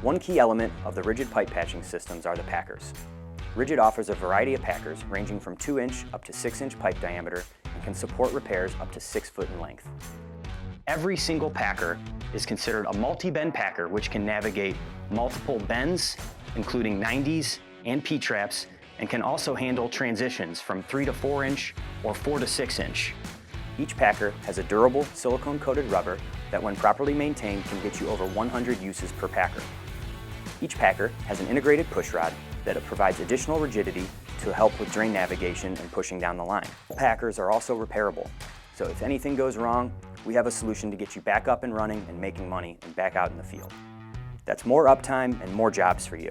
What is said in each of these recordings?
One key element of the rigid pipe patching systems are the Packers. RIDGID offers a variety of Packers ranging from 2-inch up to 6-inch pipe diameter and can support repairs up to 6 foot in length. Every single Packer is considered a multi-bend Packer, which can navigate multiple bends, including 90s and P-traps, and can also handle transitions from 3 to 4-inch or 4 to 6-inch. Each Packer has a durable silicone-coated rubber that, when properly maintained, can get you over 100 uses per Packer. Each Packer has an integrated push rod that provides additional rigidity to help with drain navigation and pushing down the line. Packers are also repairable, so if anything goes wrong, we have a solution to get you back up and running and making money and back out in the field. That's more uptime and more jobs for you.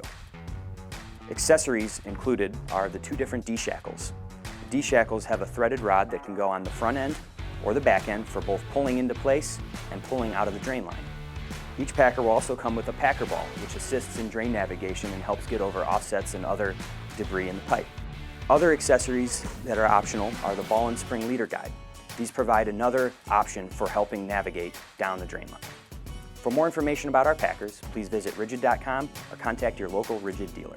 Accessories included are the 2 different D-shackles. The D-shackles have a threaded rod that can go on the front end or the back end for both pulling into place and pulling out of the drain line. Each Packer will also come with a Packer ball, which assists in drain navigation and helps get over offsets and other debris in the pipe. Other accessories that are optional are the ball and spring leader guide. These provide another option for helping navigate down the drain line. For more information about our Packers, please visit RIDGID.com or contact your local RIDGID dealer.